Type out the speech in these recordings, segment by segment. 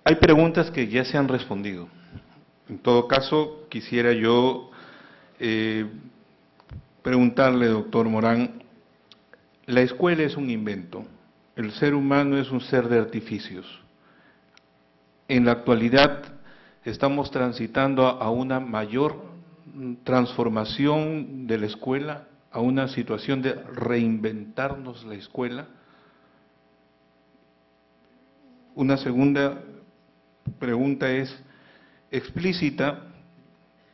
Hay preguntas que ya se han respondido. En todo caso, quisiera yo preguntarle, doctor Morán, la escuela es un invento, el ser humano es un ser de artificios. En la actualidad estamos transitando a una mayor transformación de la escuela, a una situación de reinventarnos la escuela. Una segunda pregunta es explícita,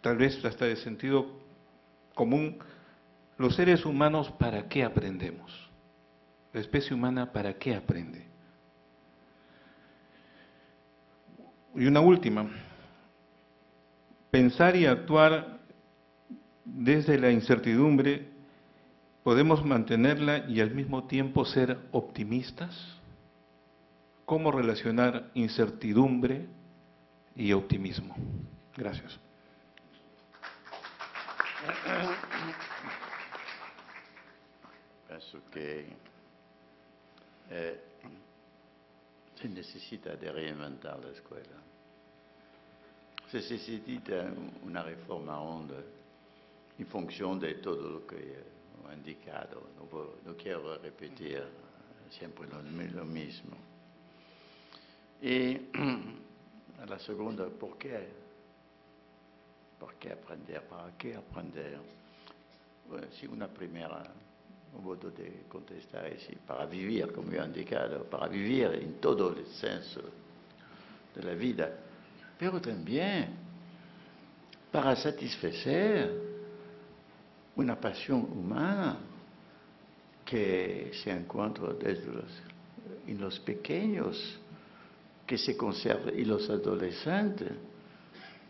tal vez hasta de sentido común. Los seres humanos, ¿para qué aprendemos? La especie humana, ¿para qué aprende? Y una última, pensar y actuar desde la incertidumbre, ¿podemos mantenerla y al mismo tiempo ser optimistas? ¿Cómo relacionar incertidumbre y optimismo? Gracias. Penso que se necesita de reinventar la escuela. Se necesita una reforma honda en función de todo lo que he indicado. No quiero repetir siempre lo mismo. Y la segunda, ¿por qué? ¿Por qué aprender? ¿Para qué aprender? Bueno, sí, una primera modo de contestar es sí, para vivir, como he indicado, para vivir en todo el senso de la vida, pero también para satisfacer una pasión humana que se encuentra en los pequeños, que se conserva en los adolescentes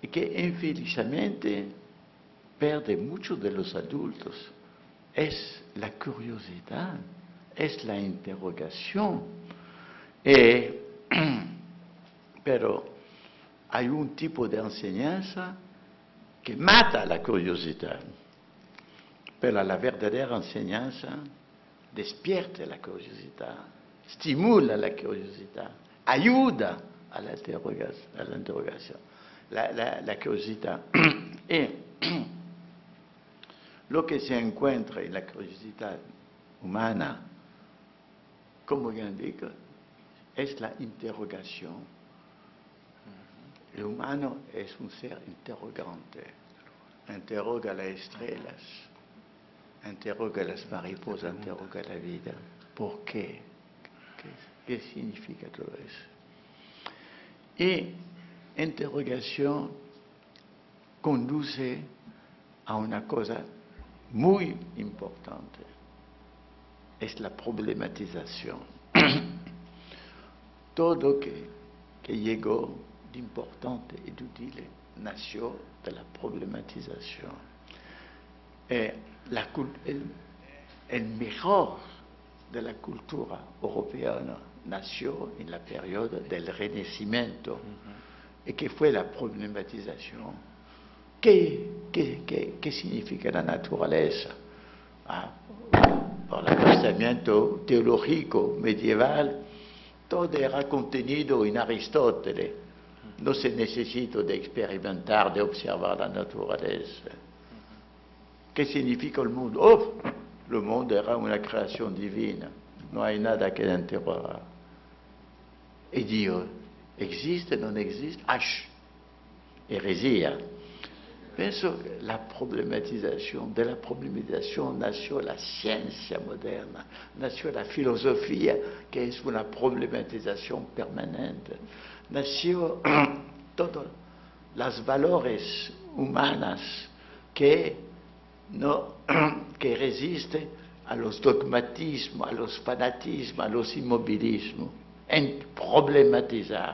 y que infelizmente pierde muchos de los adultos. Es la curiosidad, es la interrogación. Pero hay un tipo de enseñanza que mata la curiosidad, pero la verdadera enseñanza despierta la curiosidad, estimula la curiosidad, ayuda a la interrogación, la curiosidad. Y lo que se encuentra en la curiosidad humana, como ya indico, es la interrogación. El humano es un ser interrogante. Interroga las estrellas, interroga las mariposas, interroga la vida. ¿Por qué? ¿Qué significa todo eso? Y interrogación conduce a una cosa muy importante, es la problematización. Todo que llegó de importante y de útil nació de la problematización. El mejor de la cultura europea nació en la periodo del Renacimiento, y que fue la problematización. ¿Qué significa la naturaleza? Por el pensamiento teológico medieval, todo era contenido en Aristóteles. No se necesita de experimentar, de observar la naturaleza. ¿Qué significa el mundo? Oh, el mundo era una creación divina. No hay nada que interrogar. Y Dios, ¿existe o no existe? Heresía. Pienso que de la problematización nació la ciencia moderna, nació la filosofía, que es una problematización permanente, nació todos los valores humanos que resisten a los dogmatismos, a los fanatismos, a los inmovilismos, en problematizar.